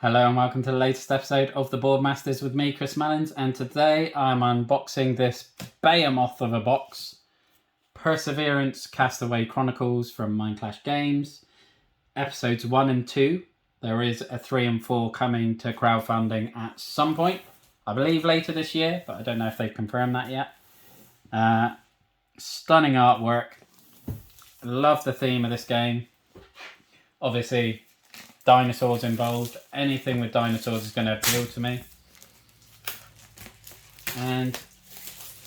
Hello and welcome to the latest episode of the Boardmasters with me, Chris Mullins, and today I'm unboxing this behemoth of a box, Perseverance Castaway Chronicles from Mindclash Games, episodes 1 and 2. There is a 3 and 4 coming to crowdfunding at some point, I believe later this year, but I don't know if they've confirmed that yet. Stunning artwork. Love the theme of this game. Obviously, dinosaurs involved. Anything with dinosaurs is going to appeal to me. And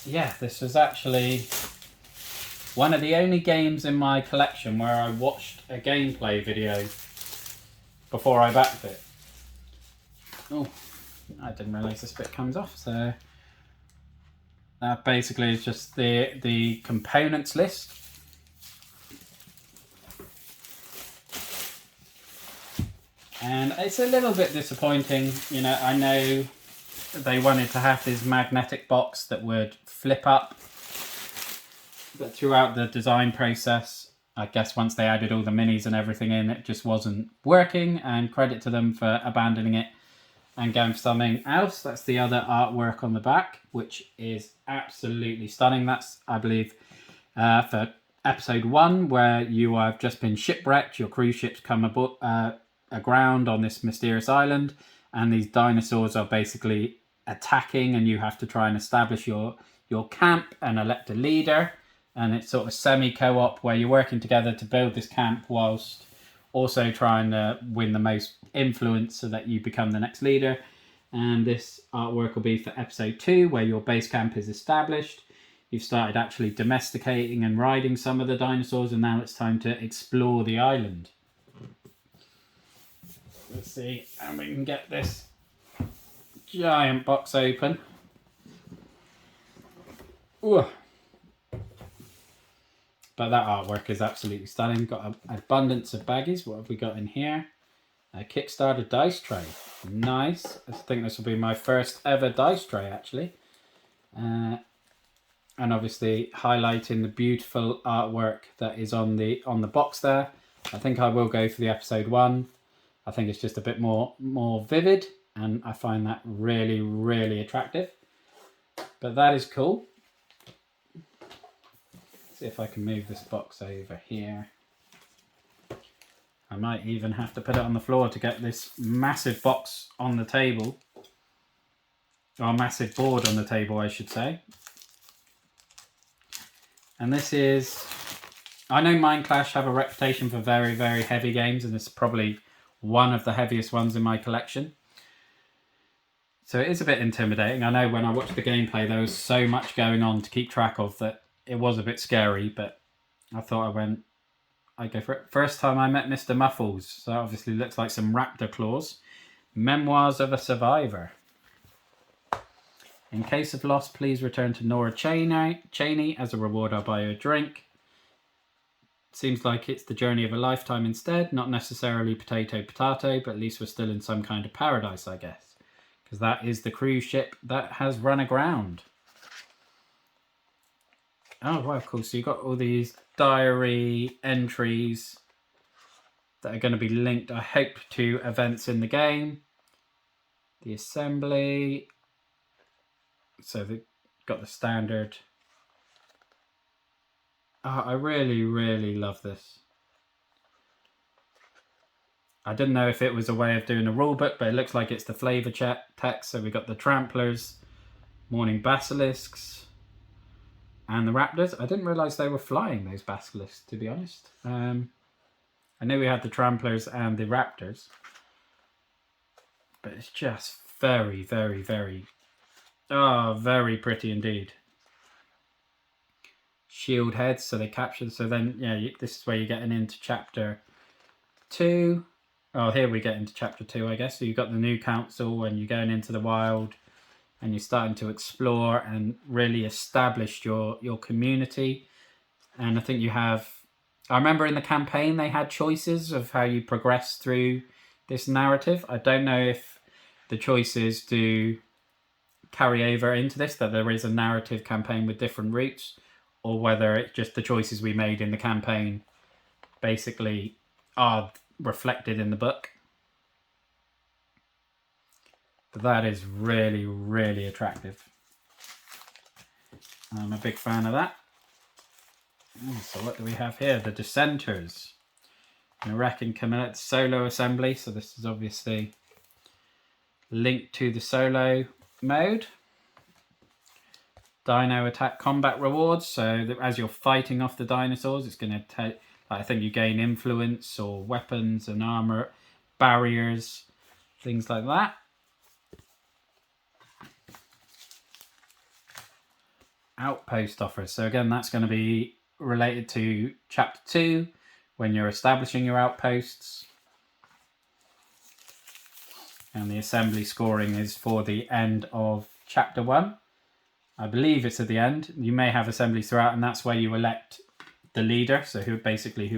yeah, this was actually one of the only games in my collection where I watched a gameplay video before I backed it. Oh, I didn't realise this bit comes off. So that basically is just the components list. And it's a little bit disappointing, you know. I know they wanted to have this magnetic box that would flip up, but throughout the design process, I guess once they added all the minis and everything in, it just wasn't working, and credit to them for abandoning it and going for something else. That's the other artwork on the back, which is absolutely stunning. That's, I believe, for episode 1, where you have just been shipwrecked, your cruise ship's come aground on this mysterious island, and these dinosaurs are basically attacking, and you have to try and establish your camp and elect a leader. And it's sort of semi-co-op where you're working together to build this camp whilst also trying to win the most influence so that you become the next leader. And this artwork will be for episode 2, where your base camp is established. You've started actually domesticating and riding some of the dinosaurs, and now it's time to explore the island. Let's see, and we can get this giant box open. Ooh. But that artwork is absolutely stunning. Got an abundance of baggies. What have we got in here? A Kickstarter dice tray. Nice. I think this will be my first ever dice tray, actually. And obviously highlighting the beautiful artwork that is on the box there. I think I will go for the episode 1. I think it's just a bit more vivid, and I find that really, really attractive. But that is cool. See if I can move this box over here. I might even have to put it on the floor to get this massive box on the table. Or massive board on the table, I should say. And this is... I know Mindclash have a reputation for very, very heavy games, and this is probably one of the heaviest ones in my collection. So it is a bit intimidating. I know when I watched the gameplay there was so much going on to keep track of that it was a bit scary, but I thought I'd go for it. First time I met Mr. Muffles, so that obviously looks like some raptor claws. Memoirs of a Survivor. In case of loss, please return to Nora Cheney. As a reward, I'll buy you a drink. Seems like it's the journey of a lifetime instead, not necessarily potato, but at least we're still in some kind of paradise, I guess. Because that is the cruise ship that has run aground. Oh, wow, cool. So you've got all these diary entries that are going to be linked, I hope, to events in the game. The assembly. So they've got the standard... Oh, I really, really love this. I didn't know if it was a way of doing a rulebook, but it looks like it's the flavor text. So we got the tramplers, morning basilisks, and the raptors. I didn't realize they were flying, those basilisks, to be honest. I knew we had the tramplers and the raptors, but it's just very, very, very, very pretty indeed. Shield heads, so they capture. So then, yeah, this is where you're getting into chapter 2. Oh, here we get into chapter 2, I guess. So you've got the new council, and you're going into the wild, and you're starting to explore and really establish your community. And I think you have... I remember in the campaign they had choices of how you progress through this narrative. I don't know if the choices do carry over into this, that there is a narrative campaign with different routes, or whether it's just the choices we made in the campaign basically are reflected in the book. But that is really, really attractive. I'm a big fan of that. So what do we have here? The Dissenters. And I reckon coming at the solo assembly. So this is obviously linked to the solo mode. Dino attack combat rewards. So that as you're fighting off the dinosaurs, it's going to take, I think you gain influence or weapons and armor, barriers, things like that. Outpost offers. So again, that's going to be related to chapter 2 when you're establishing your outposts. And the assembly scoring is for the end of chapter 1. I believe it's at the end. You may have assemblies throughout, and that's where you elect the leader, so who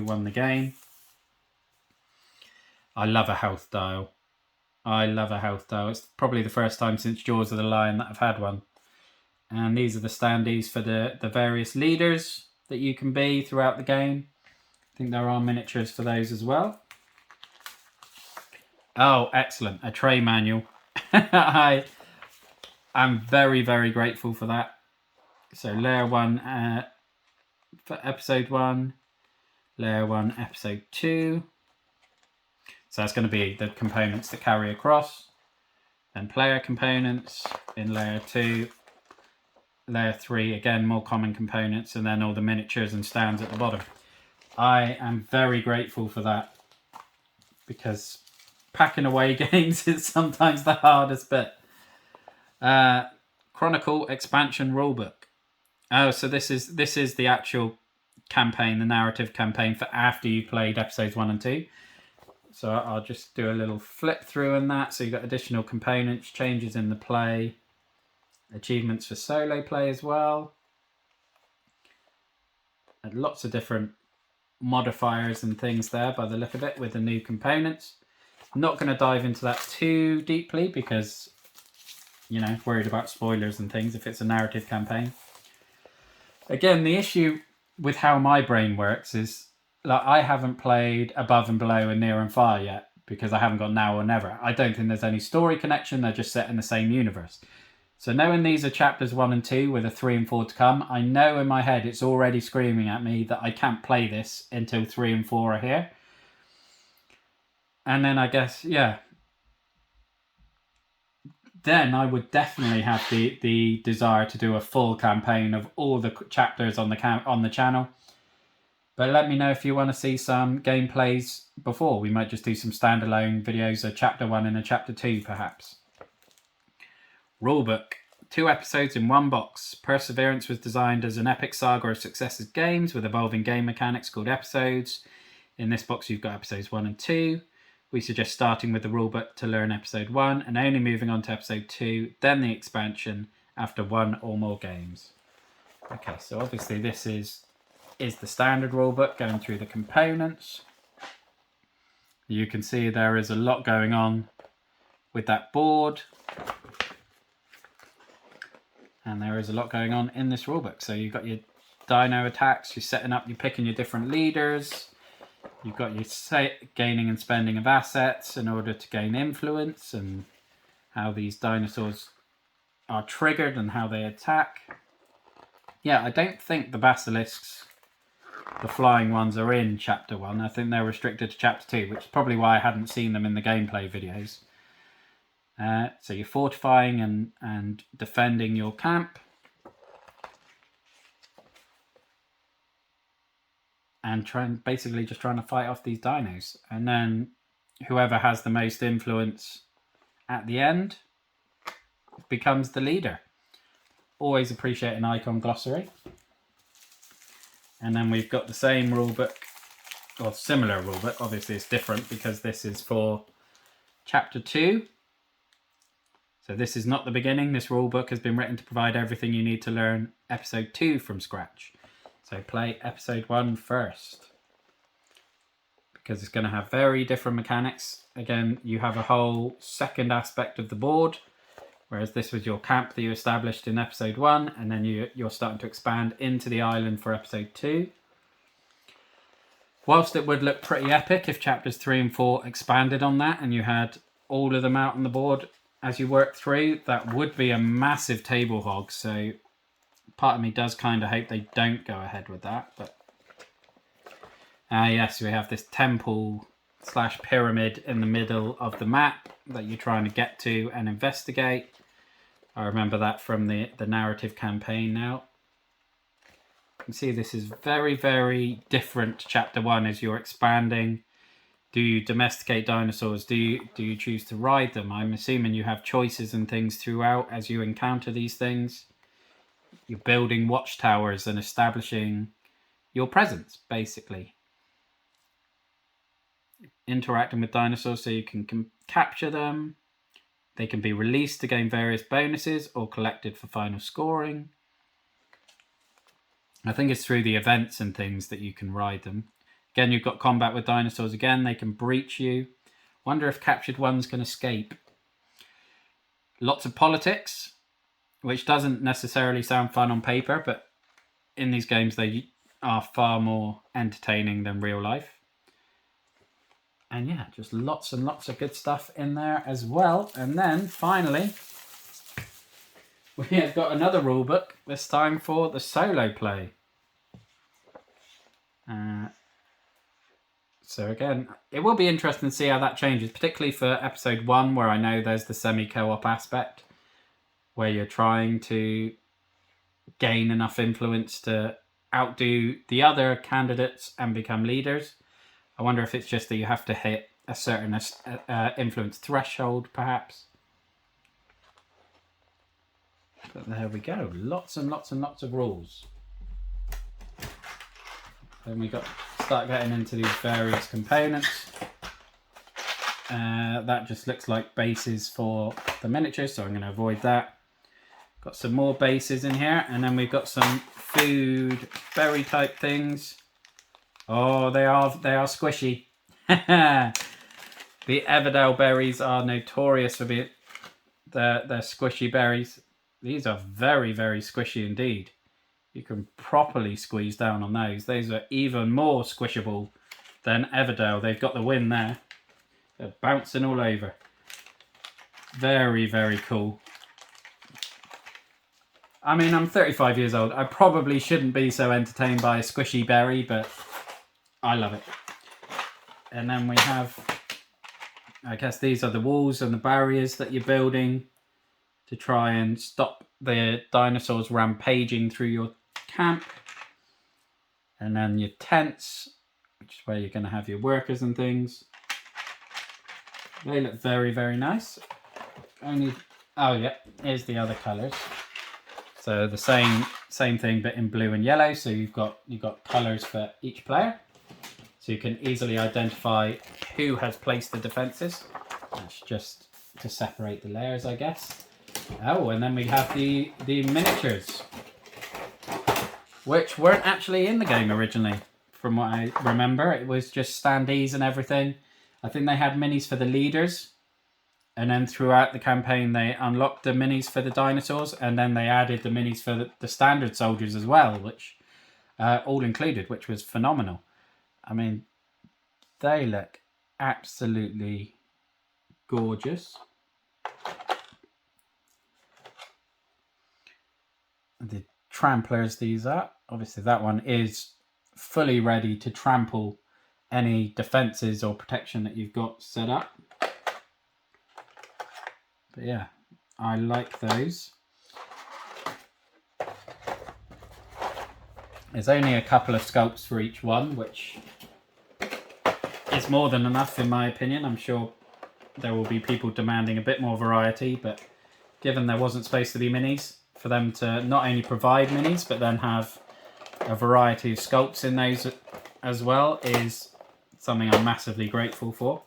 won the game. I love a health dial. It's probably the first time since Jaws of the Lion that I've had one. And these are the standees for the various leaders that you can be throughout the game. I think there are miniatures for those as well. Oh, excellent. A tray manual. I'm very, very grateful for that. So layer 1 for episode 1. Layer 1, episode 2. So that's going to be the components that carry across. Then player components in layer 2. Layer 3, again, more common components, and then all the miniatures and stands at the bottom. I am very grateful for that, because packing away games is sometimes the hardest bit. Chronicle expansion rulebook. Oh, so this is the actual campaign, the narrative campaign for after you played episodes 1 and 2. So I'll just do a little flip through on that. So you've got additional components, changes in the play, achievements for solo play as well. And lots of different modifiers and things there by the look of it with the new components. I'm not going to dive into that too deeply because, you know, worried about spoilers and things if it's a narrative campaign. Again, the issue with how my brain works is, like, I haven't played Above and Below and Near and Far yet because I haven't got Now or Never. I don't think there's any story connection. They're just set in the same universe. So knowing these are chapters 1 and 2 with a 3 and 4 to come, I know in my head it's already screaming at me that I can't play this until 3 and 4 are here. And then I guess, yeah. Then I would definitely have the desire to do a full campaign of all the chapters on the channel. But let me know if you want to see some gameplays before. We might just do some standalone videos of chapter 1 and a chapter 2 perhaps. Rulebook. 2 episodes in 1 box. Perseverance was designed as an epic saga of successive games with evolving game mechanics called episodes. In this box you've got episodes 1 and 2. We suggest starting with the rulebook to learn episode 1 and only moving on to episode 2, then the expansion after 1 or more games. Okay, so obviously this is the standard rulebook going through the components. You can see there is a lot going on with that board. And there is a lot going on in this rulebook. So you've got your dino attacks, you're setting up, you're picking your different leaders. You've got your gaining and spending of assets in order to gain influence and how these dinosaurs are triggered and how they attack. Yeah, I don't think the basilisks, the flying ones, are in chapter 1. I think they're restricted to chapter 2, which is probably why I hadn't seen them in the gameplay videos. So you're fortifying and defending your camp. And basically just trying to fight off these dinos. And then whoever has the most influence at the end becomes the leader. Always appreciate an icon glossary. And then we've got the same rulebook, or similar rulebook. Obviously it's different because this is for chapter 2. So this is not the beginning. This rulebook has been written to provide everything you need to learn episode 2 from scratch. So play episode 1 first, because it's going to have very different mechanics. Again, you have a whole second aspect of the board, whereas this was your camp that you established in episode 1, and then you're starting to expand into the island for episode 2. Whilst it would look pretty epic if chapters 3 and 4 expanded on that and you had all of them out on the board, as you work through, that would be a massive table hog. So part of me does kind of hope they don't go ahead with that. But yes, we have this temple / pyramid in the middle of the map that you're trying to get to and investigate. I remember that from the narrative campaign now. You can see this is very, very different to Chapter 1 as you're expanding. Do you domesticate dinosaurs? Do you choose to ride them? I'm assuming you have choices and things throughout as you encounter these things. You're building watchtowers and establishing your presence, basically. Interacting with dinosaurs so you can capture them. They can be released to gain various bonuses or collected for final scoring. I think it's through the events and things that you can ride them. Again, you've got combat with dinosaurs again. They can breach you. Wonder if captured ones can escape. Lots of politics, which doesn't necessarily sound fun on paper, but in these games they are far more entertaining than real life. And yeah, just lots and lots of good stuff in there as well. And then finally, we have got another rulebook, this time for the solo play. So again, it will be interesting to see how that changes, particularly for episode 1, where I know there's the semi-co-op aspect, where you're trying to gain enough influence to outdo the other candidates and become leaders. I wonder if it's just that you have to hit a certain influence threshold, perhaps. But there we go. Lots and lots and lots of rules. Then we start getting into these various components. That just looks like bases for the miniatures, so I'm going to avoid that. Got some more bases in here, and then we've got some food berry type things. Oh, they are squishy. The Everdell berries are notorious for being they're squishy berries. These are very, very squishy indeed. You can properly squeeze down on those. Those are even more squishable than Everdell. They've got the win there. They're bouncing all over. Very, very cool. I mean, I'm 35 years old. I probably shouldn't be so entertained by a squishy berry, but I love it. And then we have, I guess these are the walls and the barriers that you're building to try and stop the dinosaurs rampaging through your camp. And then your tents, which is where you're going to have your workers and things. They look very, very nice. Oh yeah, here's the other colours. So the same thing, but in blue and yellow. So you've got colours for each player, so you can easily identify who has placed the defences. That's just to separate the layers, I guess. Oh, and then we have the miniatures, which weren't actually in the game originally. From what I remember, it was just standees and everything. I think they had minis for the leaders, and then throughout the campaign they unlocked the minis for the dinosaurs, and then they added the minis for the standard soldiers as well, which all included, which was phenomenal. I mean, they look absolutely gorgeous. The tramplers these are. Obviously that one is fully ready to trample any defenses or protection that you've got set up. But yeah, I like those. There's only a couple of sculpts for each one, which is more than enough in my opinion. I'm sure there will be people demanding a bit more variety, but given there wasn't supposed to be minis, for them to not only provide minis but then have a variety of sculpts in those as well is something I'm massively grateful for.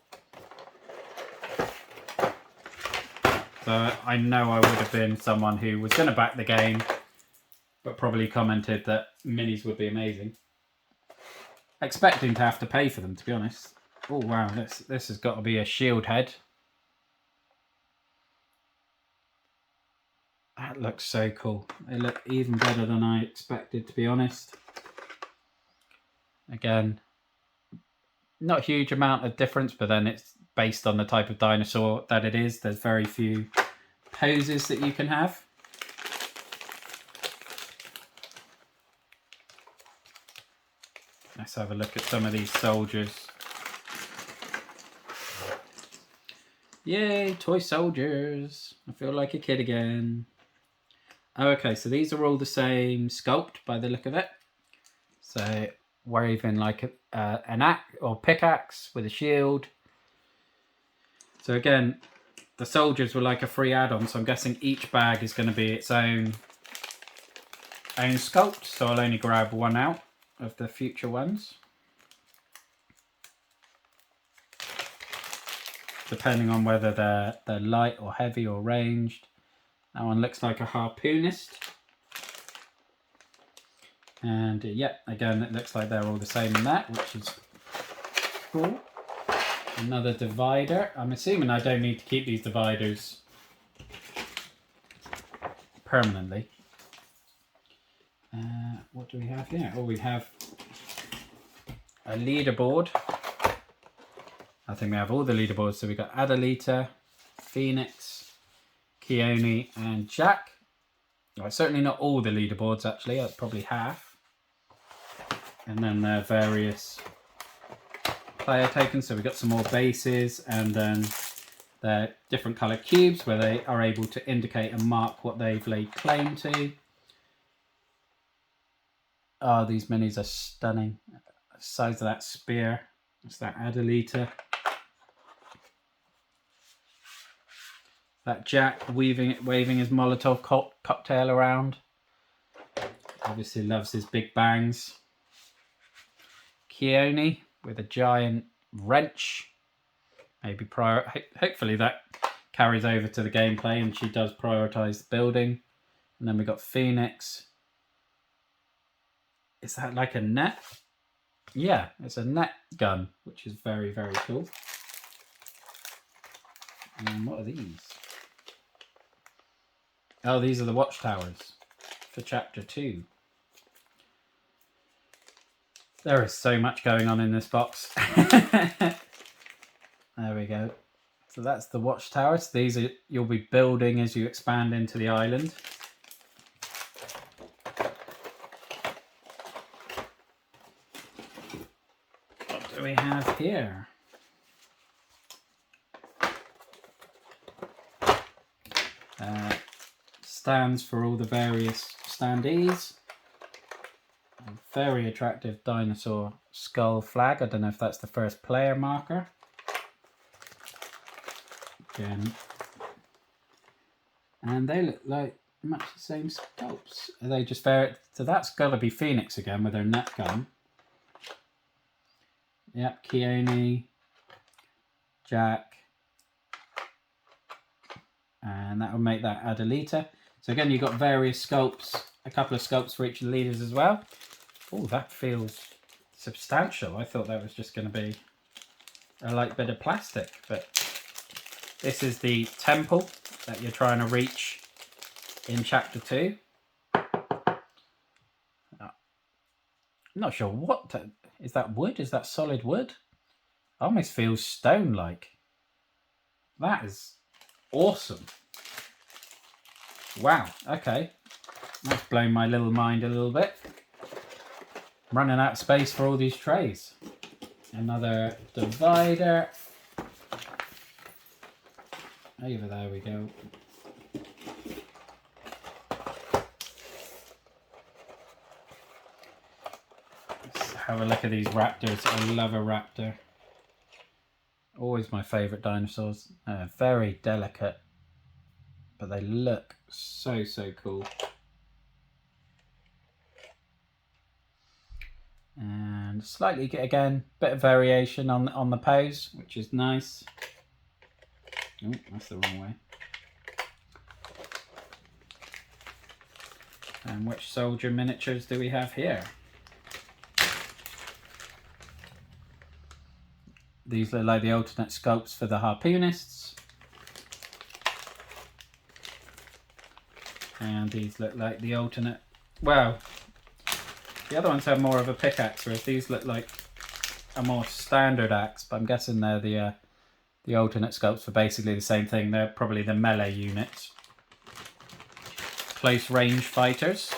So I know I would have been someone who was going to back the game, but probably commented that minis would be amazing. Expecting to have to pay for them, to be honest. Oh wow, this has got to be a shield head. That looks so cool. They look even better than I expected, to be honest. Again, not a huge amount of difference, but then it's based on the type of dinosaur that it is. There's very few poses that you can have. Let's have a look at some of these soldiers. Yay, toy soldiers. I feel like a kid again. Oh, okay, so these are all the same sculpt by the look of it. So waving like an axe or pickaxe with a shield. So again, the soldiers were like a free add-on, so I'm guessing each bag is going to be its own sculpt. So I'll only grab one out of the future ones, depending on whether they're light or heavy or ranged. That one looks like a harpoonist. And yeah, again, it looks like they're all the same in that, which is cool. Another divider. I'm assuming I don't need to keep these dividers permanently. What do we have here? Oh, we have a leaderboard. I think we have all the leaderboards. So we've got Adelita, Phoenix, Keone, and Jack. Well, certainly not all the leaderboards, actually. That's probably half. And then there are various player tokens. So we've got some more bases, and then they're different colour cubes where they are able to indicate and mark what they've laid claim to. Oh, these minis are stunning. The size of that spear. It's that Adelita. That Jack waving his Molotov cocktail around. Obviously loves his big bangs. Keone with a giant wrench. Maybe hopefully that carries over to the gameplay and she does prioritise the building. And then we got Phoenix. Is that like a net? Yeah, it's a net gun, which is very, very cool. And what are these? Oh, these are the watchtowers for chapter 2. There is so much going on in this box. There we go. So that's the watchtowers. These are you'll be building as you expand into the island. What do we have here? Stands for all the various standees. A very attractive dinosaur skull flag. I don't know if that's the first player marker. Again. And they look like much the same sculpts. Are they just very... So that's got to be Phoenix again with her net gun. Yep, Keone, Jack. And that will make that Adelita. So again, you've got various sculpts, a couple of sculpts for each of the leaders as well. Oh, that feels substantial. I thought that was just going to be a light bit of plastic, but this is the temple that you're trying to reach in chapter 2. I'm not sure what is that wood? Is that solid wood? Almost feels stone-like. That is awesome. Wow, okay. That's blown my little mind a little bit. I'm running out of space for all these trays. Another divider. Over there we go. Let's have a look at these raptors. I love a raptor. Always my favourite dinosaurs. Very delicate. But they look so, so cool. And slightly, again, bit of variation on the pose, which is nice. Oh, that's the wrong way. And which soldier miniatures do we have here? These look like the alternate sculpts for the harpoonists. And these look like the alternate... Well, the other ones have more of a pickaxe, whereas these look like a more standard axe. But I'm guessing they're the alternate sculpts for basically the same thing. They're probably the melee units. close range fighters.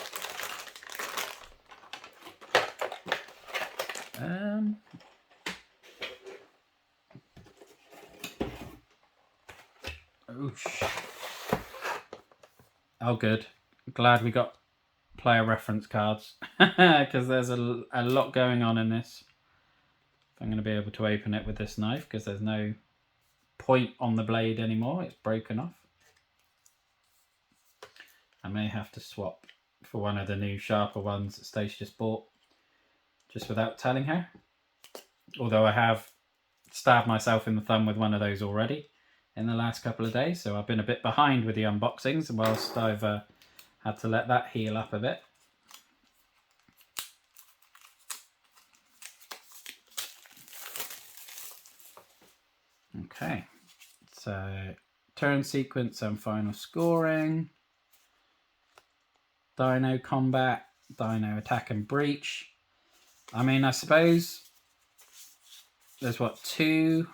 Oh, good. Glad we got player reference cards because there's a lot going on in this. I'm going to be able to open it with this knife because there's no point on the blade anymore. It's broken off. I may have to swap for one of the new sharper ones that Stacey just bought, just without telling her. Although I have stabbed myself in the thumb with one of those already in the last couple of days, so I've been a bit behind with the unboxings whilst I've had to let that heal up a bit. Okay, so turn sequence and final scoring, Dino combat, Dino attack and breach. I mean, I suppose there's what, three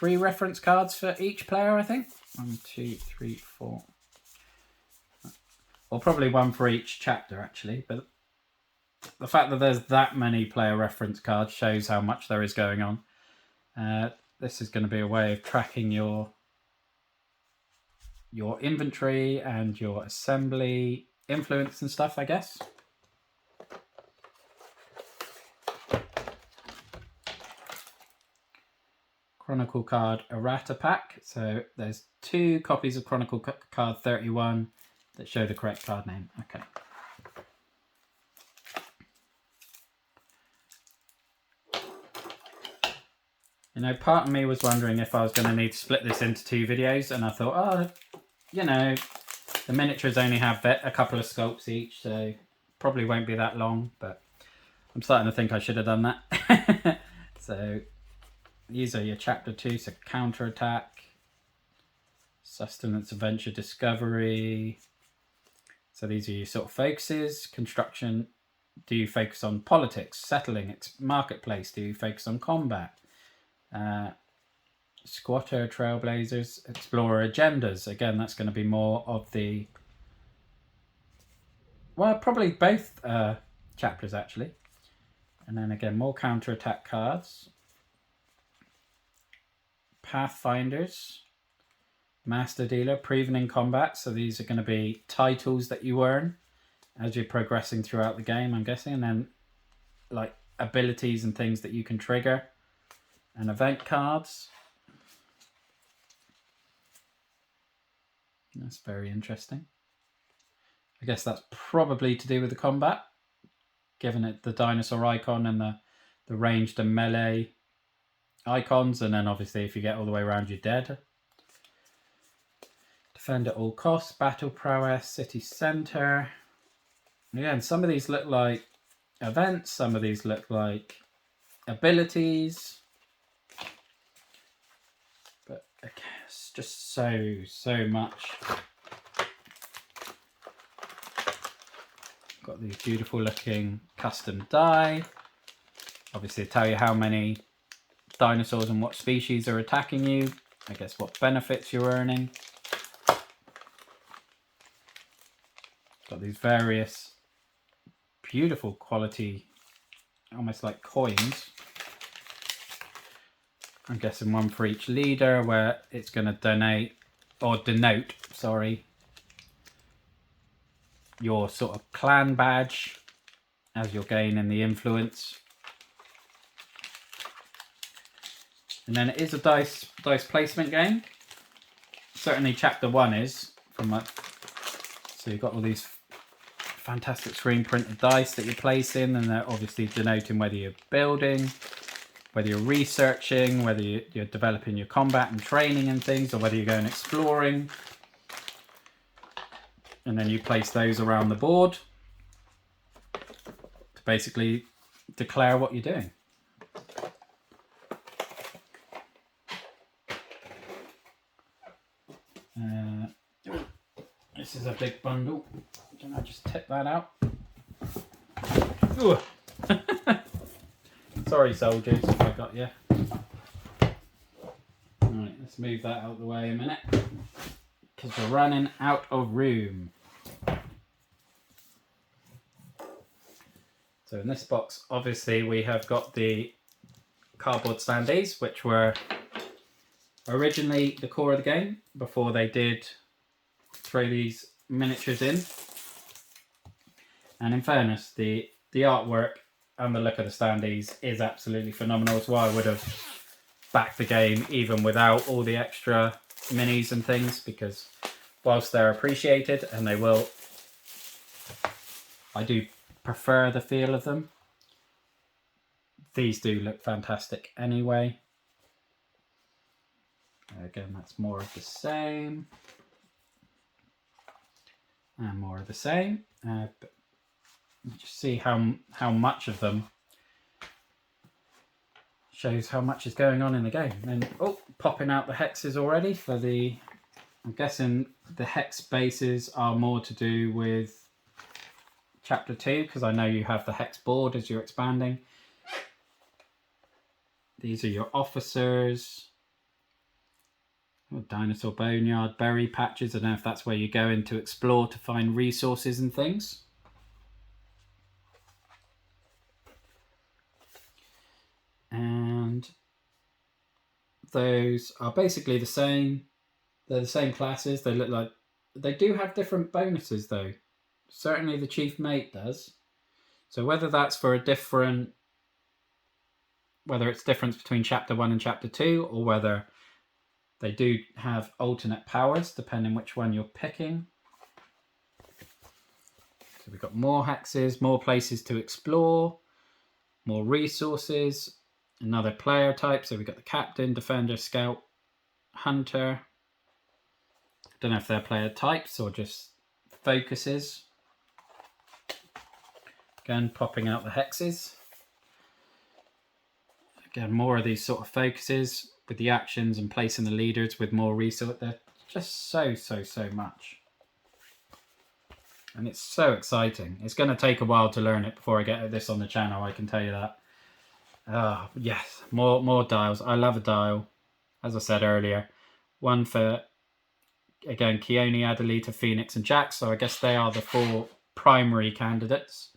reference cards for each player, I think. 1, 2, 3, 4. Or probably one for each chapter, actually. But the fact that there's that many player reference cards shows how much there is going on. This is going to be a way of tracking your inventory and your assembly influence and stuff, I guess. Chronicle card errata pack. So there's 2 copies of Chronicle card 31 that show the correct card name. Okay. You know, part of me was wondering if I was going to need to split this into 2 videos, and I thought, oh, you know, the miniatures only have a couple of sculpts each, so probably won't be that long, but I'm starting to think I should have done that. So these are your chapter 2, so counterattack, sustenance, adventure, discovery. So these are your sort of focuses. Construction, do you focus on politics, settling, marketplace, do you focus on combat? Squatter, trailblazers, explorer, agendas. Again, that's going to be more of the, well, probably both chapters actually. And then again, more counterattack cards. Pathfinders, master dealer, proven in combat. So these are going to be titles that you earn as you're progressing throughout the game, I'm guessing. And then like abilities and things that you can trigger. And event cards. That's very interesting. I guess that's probably to do with the combat, given it the dinosaur icon and the ranged and melee icons, and then obviously if you get all the way around you're dead. Defend at all costs, battle prowess, city center. Again, some of these look like events, some of these look like abilities. But it's just so much. Got these beautiful looking custom die. Obviously tell you how many dinosaurs and what species are attacking you. I guess what benefits you're earning. Got these various beautiful quality, almost like coins. I'm guessing one for each leader, where it's going to denote, your sort of clan badge as you're gaining the influence. And then it is a dice placement game. Certainly chapter 1 is. So you've got all these fantastic screen printed dice that you're placing, and they're obviously denoting whether you're building, whether you're researching, whether you're developing your combat and training and things, or whether you're going exploring. And then you place those around the board to basically declare what you're doing. This is a big bundle. Can I just tip that out? Sorry, soldiers, if I got you. Right, let's move that out of the way a minute, because we're running out of room. So in this box, obviously, we have got the cardboard standees, which were originally the core of the game before they did throw these miniatures in. And in fairness, the artwork and the look of the standees is absolutely phenomenal. It's why I would have backed the game even without all the extra minis and things, because whilst they're appreciated and they will, I do prefer the feel of them. These do look fantastic anyway. Again, that's more of the same. And more of the same. But just see how much of them shows how much is going on in the game. And popping out the hexes already for the, I'm guessing the hex bases are more to do with chapter 2, because I know you have the hex board as you're expanding. These are your officers. Dinosaur boneyard, berry patches. I don't know if that's where you go in to explore to find resources and things. And those are basically the same. They're the same classes. They look like, they do have different bonuses though. Certainly the chief mate does. So whether that's for a different, whether it's difference between chapter 1 and chapter 2, or whether they do have alternate powers depending which one you're picking. So we've got more hexes, more places to explore, more resources, another player type. So we've got the captain, defender, scout, hunter. Don't know if they're player types or just focuses. Again, popping out the hexes. Again, more of these sort of focuses with the actions and placing the leaders with more resource. They're just so much. And it's so exciting. It's going to take a while to learn it before I get this on the channel, I can tell you that. Yes, more dials. I love a dial. As I said earlier, one for, again, Keone, Adelita, Phoenix and Jax. So I guess they are the 4 primary candidates.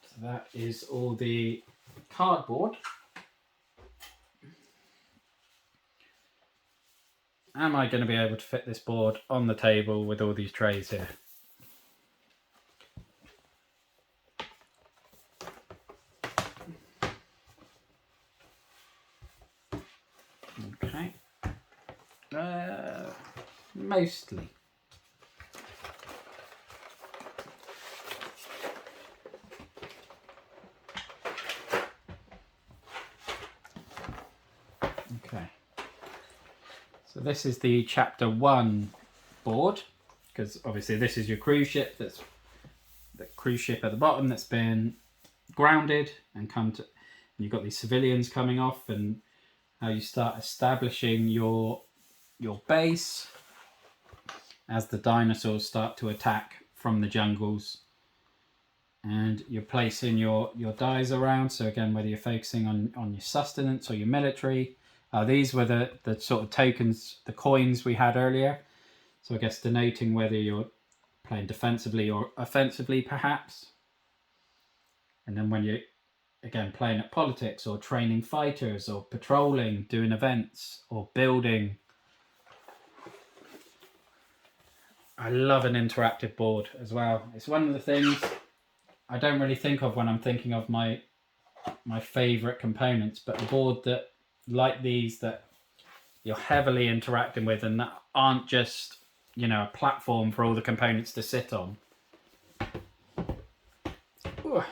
So that is all the cardboard. Am I going to be able to fit this board on the table with all these trays here? Okay. Mostly. Okay. So this is the chapter 1 board, because obviously this is your cruise ship. That's the cruise ship at the bottom that's been grounded and come to, and you've got these civilians coming off, and how you start establishing your base as the dinosaurs start to attack from the jungles. And you're placing your dies around. So again, whether you're focusing on your sustenance or your military. These were the sort of tokens, the coins we had earlier. So I guess denoting whether you're playing defensively or offensively, perhaps. And then when you're, again, playing at politics or training fighters or patrolling, doing events or building. I love an interactive board as well. It's one of the things I don't really think of when I'm thinking of my favourite components, but a board that, like these, that you're heavily interacting with and that aren't just, you know, a platform for all the components to sit on. Ooh.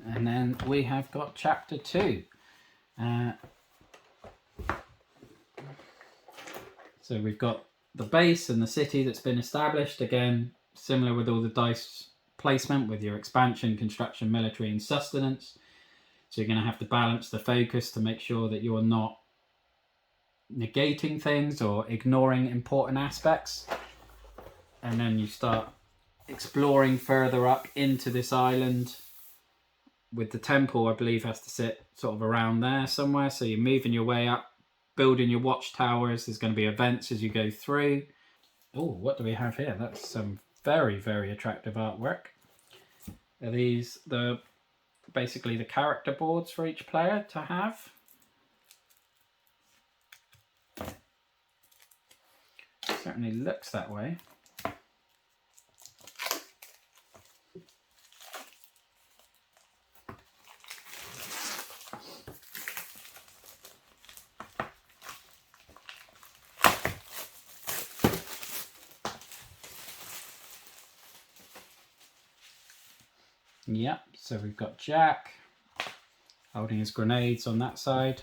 And then we have got chapter 2. So we've got the base and the city that's been established. Again, similar with all the dice placement with your expansion, construction, military and sustenance. So you're going to have to balance the focus to make sure that you're not negating things or ignoring important aspects. And then you start exploring further up into this island with the temple, I believe, has to sit sort of around there somewhere. So you're moving your way up, building your watchtowers. There's going to be events as you go through. Oh, what do we have here? That's some very, very attractive artwork. Are these basically the character boards for each player to have? Certainly looks that way. Yep, so we've got Jack holding his grenades on that side.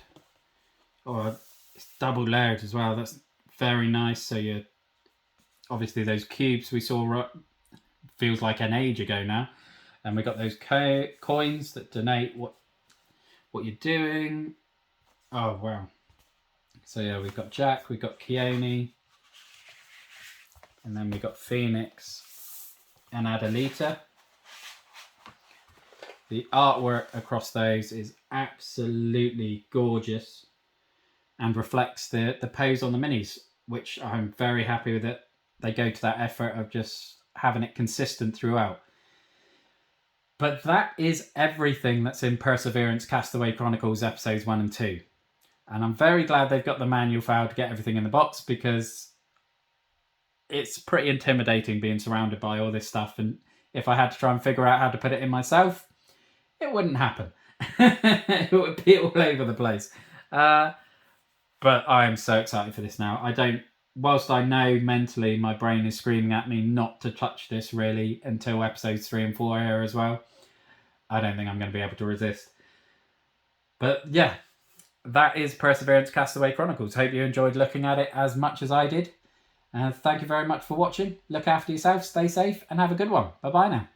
Oh, it's double layered as well. That's very nice. So you're obviously those cubes we saw feels like an age ago now, and we got those coins that denote what you're doing. Oh wow! So yeah, we've got Jack, we've got Keone, and then we got Phoenix and Adelita. The artwork across those is absolutely gorgeous and reflects the pose on the minis, which I'm very happy with it. They go to that effort of just having it consistent throughout. But that is everything that's in Perseverance Castaway Chronicles episodes 1 and 2. And I'm very glad they've got the manual file to get everything in the box, because it's pretty intimidating being surrounded by all this stuff. And if I had to try and figure out how to put it in myself, it wouldn't happen. It would be all over the place. But I am so excited for this now. Whilst I know mentally my brain is screaming at me not to touch this really until episodes 3 and 4 here as well, I don't think I'm going to be able to resist. But yeah, that is Perseverance Castaway Chronicles. Hope you enjoyed looking at it as much as I did. Thank you very much for watching. Look after yourself, stay safe, and have a good one. Bye-bye now.